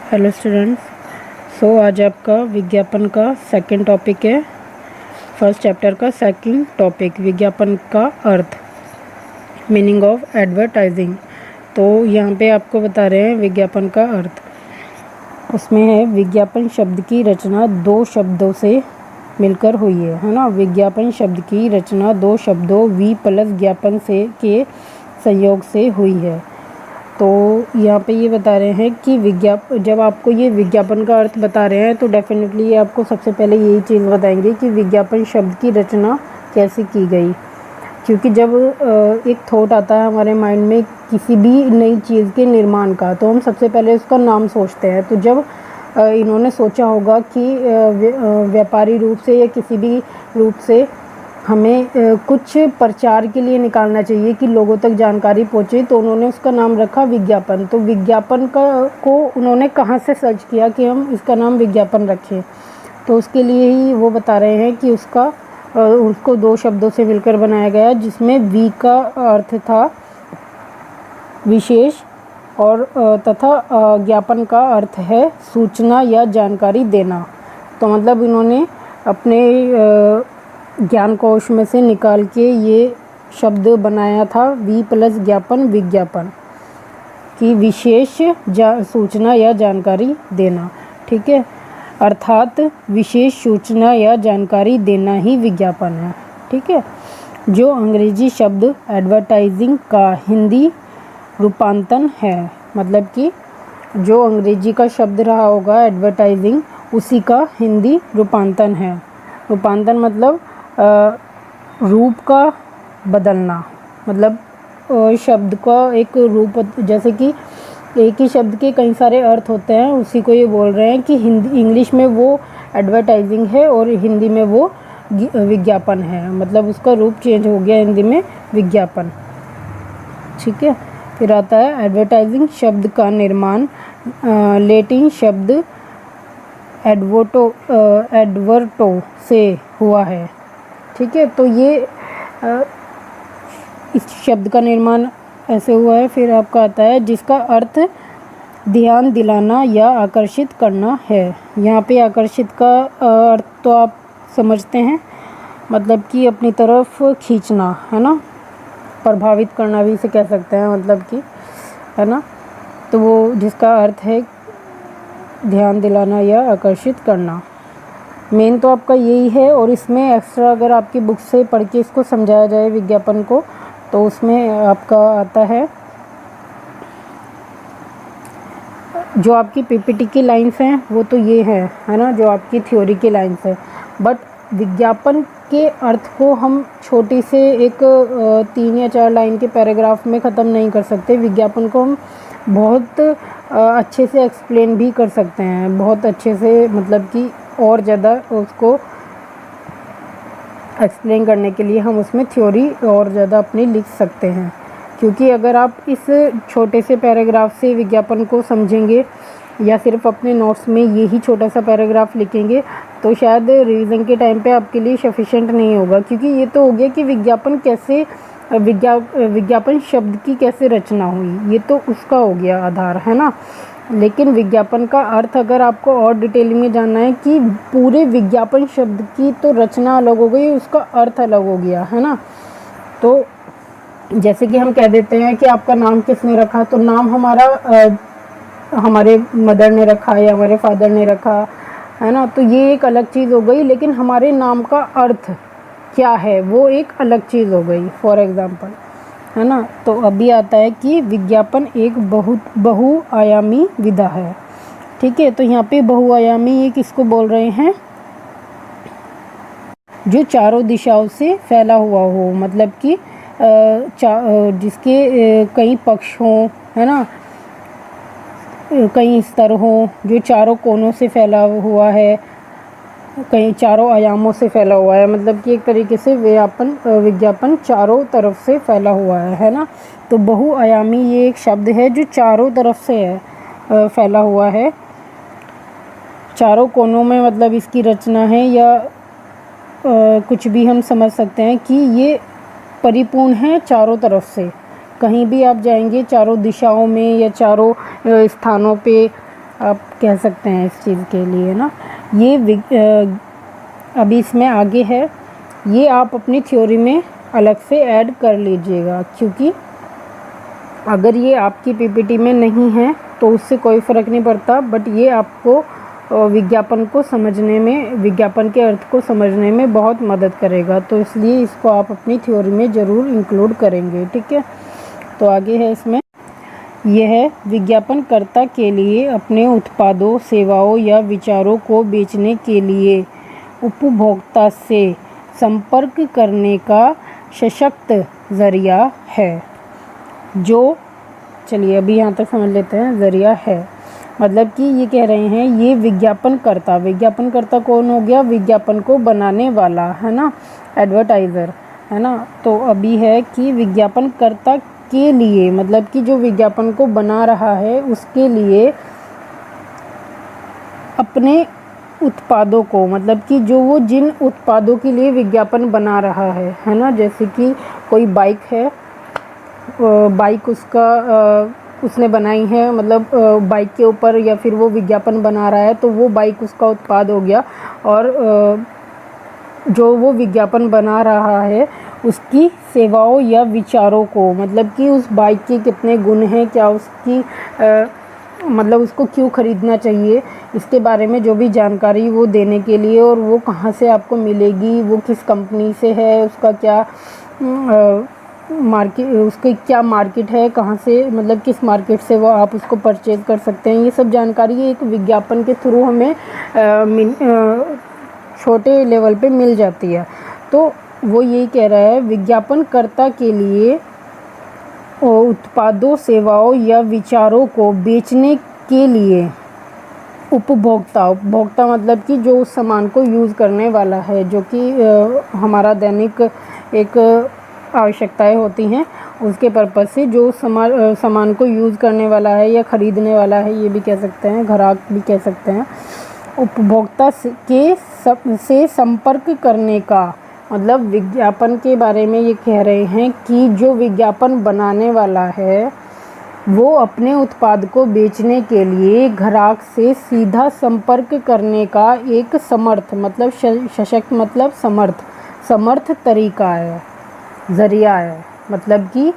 Hello students. आज आपका विज्ञापन का सेकंड टॉपिक है। फर्स्ट चैप्टर का सेकंड टॉपिक विज्ञापन का अर्थ, मीनिंग ऑफ एडवर्टाइजिंग। तो यहाँ पे आपको बता रहे हैं विज्ञापन का अर्थ। उसमें है विज्ञापन शब्द की रचना दो शब्दों से मिलकर हुई है ना। विज्ञापन शब्द की रचना दो शब्दों वी प्लस ज्ञापन से के संयोग से हुई है। तो यहाँ पे ये बता रहे हैं कि जब आपको ये विज्ञापन का अर्थ बता रहे हैं तो डेफिनेटली ये आपको सबसे पहले यही चीज़ बताएंगे कि विज्ञापन शब्द की रचना कैसे की गई। क्योंकि जब एक थॉट आता है हमारे माइंड में किसी भी नई चीज़ के निर्माण का, तो हम सबसे पहले उसका नाम सोचते हैं। तो जब इन्होंने सोचा होगा कि व्यापारी रूप से या किसी भी रूप से हमें कुछ प्रचार के लिए निकालना चाहिए कि लोगों तक जानकारी पहुंचे, तो उन्होंने उसका नाम रखा विज्ञापन। तो विज्ञापन को उन्होंने कहाँ से सर्च किया कि हम इसका नाम विज्ञापन रखें, तो उसके लिए ही वो बता रहे हैं कि उसको दो शब्दों से मिलकर बनाया गया, जिसमें वी का अर्थ था विशेष और तथा ज्ञापन का अर्थ है सूचना या जानकारी देना। तो मतलब इन्होंने अपने ज्ञान कोश में से निकाल के ये शब्द बनाया था वी प्लस ज्ञापन, विज्ञापन की विशेष सूचना या जानकारी देना। ठीक है, अर्थात विशेष सूचना या जानकारी देना ही विज्ञापन है। ठीक है, जो अंग्रेजी शब्द एडवर्टाइजिंग का हिंदी रूपांतरण है, मतलब कि जो अंग्रेजी का शब्द रहा होगा एडवर्टाइजिंग, उसी का हिंदी रूपांतरण है। रूपांतरण मतलब रूप का बदलना, मतलब शब्द का एक रूप, जैसे कि एक ही शब्द के कई सारे अर्थ होते हैं, उसी को ये बोल रहे हैं कि हिंदी इंग्लिश में वो एडवर्टाइजिंग है और हिंदी में वो विज्ञापन है। मतलब उसका रूप चेंज हो गया, हिंदी में विज्ञापन। ठीक है, फिर आता है एडवर्टाइजिंग शब्द का निर्माण लैटिन शब्द एडवर्टो से हुआ है। ठीक है, तो ये इस शब्द का निर्माण ऐसे हुआ है। फिर आपका आता है जिसका अर्थ ध्यान दिलाना या आकर्षित करना है। यहाँ पे आकर्षित का अर्थ तो आप समझते हैं, मतलब कि अपनी तरफ खींचना, है ना। प्रभावित करना भी इसे कह सकते हैं, मतलब कि, है ना। तो वो जिसका अर्थ है ध्यान दिलाना या आकर्षित करना, मेन तो आपका यही है। और इसमें एक्स्ट्रा अगर आपकी बुक से पढ़ के इसको समझाया जाए विज्ञापन को, तो उसमें आपका आता है जो आपकी पीपीटी की लाइंस हैं वो तो ये है ना, जो आपकी थ्योरी की लाइंस है। बट विज्ञापन के अर्थ को हम छोटी से एक 3 या 4 लाइन के पैराग्राफ में ख़त्म नहीं कर सकते। विज्ञापन को हम बहुत अच्छे से एक्सप्लेन भी कर सकते हैं, बहुत अच्छे से, मतलब कि और ज़्यादा उसको एक्सप्लेन करने के लिए हम उसमें थ्योरी और ज़्यादा अपनी लिख सकते हैं। क्योंकि अगर आप इस छोटे से पैराग्राफ से विज्ञापन को समझेंगे या सिर्फ अपने नोट्स में यही छोटा सा पैराग्राफ लिखेंगे, तो शायद रिवीजन के टाइम पे आपके लिए सफिशिएंट नहीं होगा। क्योंकि ये तो हो गया कि विज्ञापन शब्द की कैसे रचना हुई, ये तो उसका हो गया आधार, है ना। लेकिन विज्ञापन का अर्थ अगर आपको और डिटेलिंग में जानना है कि पूरे विज्ञापन शब्द की तो रचना अलग हो गई, उसका अर्थ अलग हो गया, है ना। तो जैसे कि हम कह देते हैं कि आपका नाम किसने रखा, तो नाम हमारे मदर ने रखा या हमारे फादर ने रखा, है ना। तो ये एक अलग चीज़ हो गई, लेकिन हमारे नाम का अर्थ क्या है वो एक अलग चीज़ हो गई, फॉर एग्ज़ाम्पल, है ना। तो अभी आता है कि विज्ञापन एक बहुआयामी विधा है। ठीक है, तो यहाँ पे बहुआयामी ये किसको बोल रहे हैं, जो चारों दिशाओं से फैला हुआ हो, मतलब कि जिसके कई पक्ष हों, है ना, कई स्तर हों, जो चारों कोनों से फैला हुआ है, कई चारों आयामों से फैला हुआ है। मतलब कि एक तरीके से विज्ञापन चारों तरफ से फैला हुआ है ना। तो बहुआयामी ये एक शब्द है जो चारों तरफ से है फैला हुआ है, चारों कोनों में, मतलब इसकी रचना है या कुछ भी हम समझ सकते हैं कि ये परिपूर्ण है चारों तरफ से। कहीं भी आप जाएंगे चारों दिशाओं में या चारों स्थानों पे आप कह सकते हैं इस चीज़ के लिए ना। ये अभी इसमें आगे है, ये आप अपनी थ्योरी में अलग से ऐड कर लीजिएगा, क्योंकि अगर ये आपकी पीपीटी में नहीं है तो उससे कोई फ़र्क नहीं पड़ता, बट ये आपको विज्ञापन को समझने में, विज्ञापन के अर्थ को समझने में बहुत मदद करेगा। तो इसलिए इसको आप अपनी थ्योरी में ज़रूर इंक्लूड करेंगे, ठीक है। तो आगे है इसमें, यह विज्ञापनकर्ता के लिए अपने उत्पादों, सेवाओं या विचारों को बेचने के लिए उपभोक्ता से संपर्क करने का सशक्त ज़रिया है। जो, चलिए अभी यहाँ तक समझ लेते हैं, ज़रिया है मतलब कि ये कह रहे हैं ये विज्ञापनकर्ता, विज्ञापनकर्ता कौन हो गया? विज्ञापन को बनाने वाला, है ना, एडवर्टाइज़र, है ना। तो अभी है कि विज्ञापनकर्ता के लिए, मतलब कि जो विज्ञापन को बना रहा है उसके लिए अपने उत्पादों को, मतलब कि जो वो जिन उत्पादों के लिए विज्ञापन बना रहा है ना, जैसे कि कोई बाइक है, बाइक उसने बनाई है, मतलब बाइक के ऊपर या फिर वो विज्ञापन बना रहा है, तो वो बाइक उसका उत्पाद हो गया। और जो वो विज्ञापन बना रहा है उसकी सेवाओं या विचारों को, मतलब कि उस बाइक के कितने गुण हैं, क्या उसकी मतलब उसको क्यों ख़रीदना चाहिए, इसके बारे में जो भी जानकारी वो देने के लिए, और वो कहाँ से आपको मिलेगी, वो किस कंपनी से है, उसका क्या मार्केट, उसकी क्या मार्केट है, कहाँ से, मतलब किस मार्केट से वो आप उसको परचेज़ कर सकते हैं, ये सब जानकारी एक विज्ञापन के थ्रू हमें छोटे लेवल पे मिल जाती है। तो वो यही कह रहा है, विज्ञापनकर्ता के लिए उत्पादों, सेवाओं या विचारों को बेचने के लिए उपभोक्ता मतलब कि जो उस सामान को यूज़ करने वाला है, जो कि हमारा दैनिक एक आवश्यकताएं होती हैं, उसके पर्पज़ से जो सामान को यूज़ करने वाला है या ख़रीदने वाला है, ये भी कह सकते हैं, ग्राहक भी कह सकते हैं। उपभोक्ता से संपर्क करने का मतलब विज्ञापन के बारे में ये कह रहे हैं कि जो विज्ञापन बनाने वाला है वो अपने उत्पाद को बेचने के लिए ग्राहक से सीधा संपर्क करने का एक समर्थ, मतलब सशक्त, मतलब समर्थ तरीका है, ज़रिया है। मतलब कि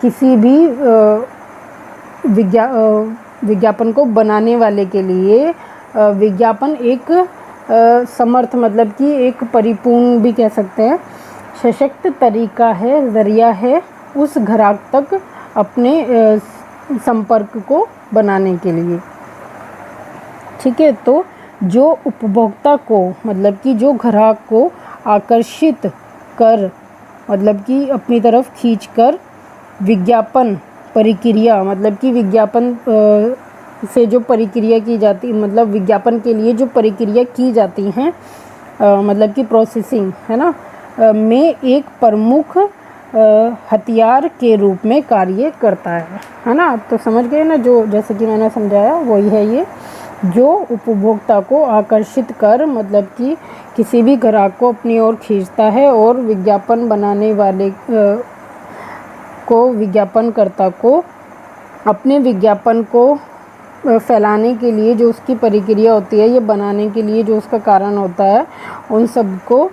किसी भी विज्ञापन को बनाने वाले के लिए विज्ञापन एक समर्थ, मतलब कि एक परिपूर्ण भी कह सकते हैं, सशक्त तरीका है, ज़रिया है उस ग्राहक तक अपने संपर्क को बनाने के लिए, ठीक है। तो जो उपभोक्ता को, मतलब कि जो ग्राहक को आकर्षित कर, मतलब कि अपनी तरफ खींचकर विज्ञापन प्रक्रिया, मतलब कि विज्ञापन से जो प्रक्रिया की जाती, मतलब विज्ञापन के लिए जो प्रक्रिया की जाती हैं, मतलब कि प्रोसेसिंग, है ना, में एक प्रमुख हथियार के रूप में कार्य करता है ना। तो समझ गए ना, जो जैसे कि मैंने समझाया वही है ये, जो उपभोक्ता को आकर्षित कर, मतलब कि किसी भी ग्राहक को अपनी ओर खींचता है, और विज्ञापन बनाने वाले को, विज्ञापनकर्ता को अपने विज्ञापन को फैलाने के लिए जो उसकी प्रक्रिया होती है, ये बनाने के लिए जो उसका कारण होता है, उन सबको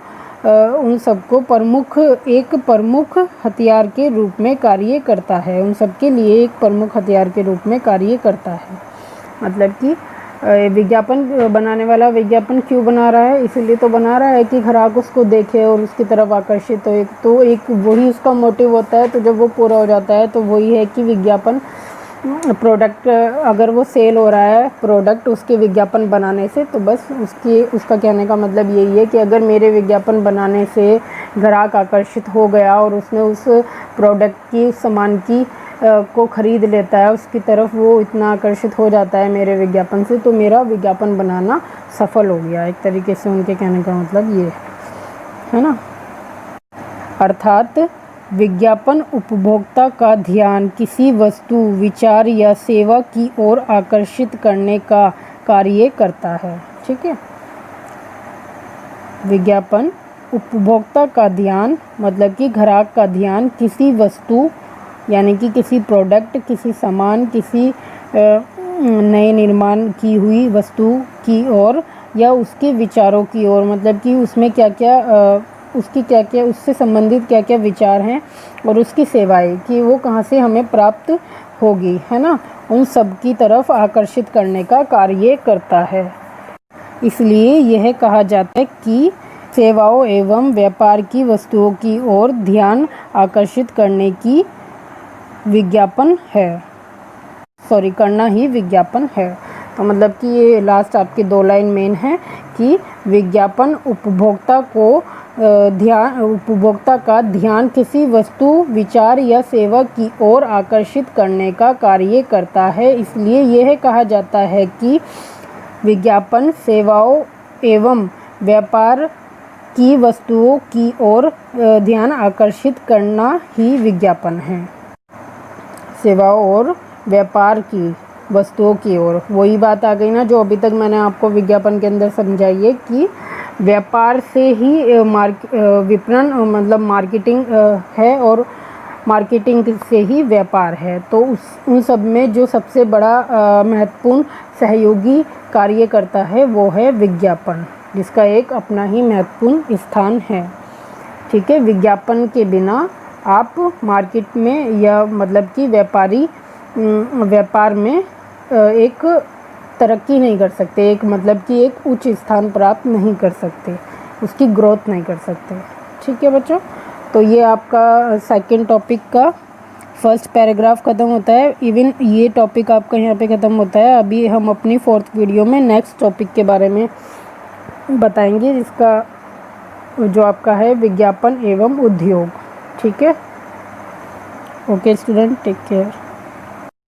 एक प्रमुख हथियार के रूप में कार्य करता है, उन सब के लिए एक प्रमुख हथियार के रूप में कार्य करता है। मतलब कि विज्ञापन बनाने वाला विज्ञापन क्यों बना रहा है? इसलिए तो बना रहा है कि ग्राहक उसको देखे और उसकी तरफ आकर्षित हो, तो एक वही उसका मोटिव होता है। तो जब वो पूरा हो जाता है तो वही है कि विज्ञापन प्रोडक्ट, अगर वो सेल हो रहा है प्रोडक्ट उसके विज्ञापन बनाने से, तो बस उसका कहने का मतलब यही है कि अगर मेरे विज्ञापन बनाने से ग्राहक आकर्षित हो गया और उसने उस प्रोडक्ट की, सामान की को ख़रीद लेता है, उसकी तरफ वो इतना आकर्षित हो जाता है मेरे विज्ञापन से, तो मेरा विज्ञापन बनाना सफल हो गया। एक तरीके से उनके कहने का मतलब ये है ना। अर्थात विज्ञापन उपभोक्ता का ध्यान किसी वस्तु, विचार या सेवा की ओर आकर्षित करने का कार्य करता है। ठीक है, विज्ञापन उपभोक्ता का ध्यान मतलब कि ग्राहक का ध्यान किसी वस्तु यानी कि किसी प्रोडक्ट, किसी सामान, किसी नए निर्माण की हुई वस्तु की ओर या उसके विचारों की ओर, मतलब कि उसमें क्या क्या उसकी क्या क्या उससे संबंधित क्या क्या विचार हैं और उसकी सेवाएं कि वो कहाँ से हमें प्राप्त होगी, है ना, उन सब की तरफ आकर्षित करने का कार्य करता है। इसलिए यह कहा जाता है कि सेवाओं एवं व्यापार की वस्तुओं की ओर ध्यान आकर्षित करने की विज्ञापन है, करना ही विज्ञापन है। तो मतलब कि ये लास्ट आपकी 2 लाइन मेन है कि विज्ञापन उपभोक्ता का ध्यान किसी वस्तु, विचार या सेवा की ओर आकर्षित करने का कार्य करता है। इसलिए यह कहा जाता है कि विज्ञापन सेवाओं एवं व्यापार की वस्तुओं की ओर ध्यान आकर्षित करना ही विज्ञापन है। सेवाओं और व्यापार की वस्तुओं की ओर, वही बात आ गई ना जो अभी तक मैंने आपको विज्ञापन के अंदर समझाई है कि व्यापार से ही विपणन मतलब मार्केटिंग है और मार्केटिंग से ही व्यापार है। तो उन सब में जो सबसे बड़ा महत्वपूर्ण सहयोगी कार्य करता है वो है विज्ञापन, जिसका एक अपना ही महत्वपूर्ण स्थान है। ठीक है, विज्ञापन के बिना आप मार्केट में या मतलब कि व्यापार में एक तरक्की नहीं कर सकते, एक मतलब कि एक उच्च स्थान प्राप्त नहीं कर सकते, उसकी ग्रोथ नहीं कर सकते। ठीक है बच्चों, तो ये आपका सेकंड टॉपिक का फर्स्ट पैराग्राफ ख़त्म होता है। इवन ये टॉपिक आपका यहाँ पे ख़त्म होता है। अभी हम अपनी 4th वीडियो में नेक्स्ट टॉपिक के बारे में बताएंगे, जिसका जो आपका है विज्ञापन एवं उद्योग। ठीक है, ओके स्टूडेंट, टेक केयर।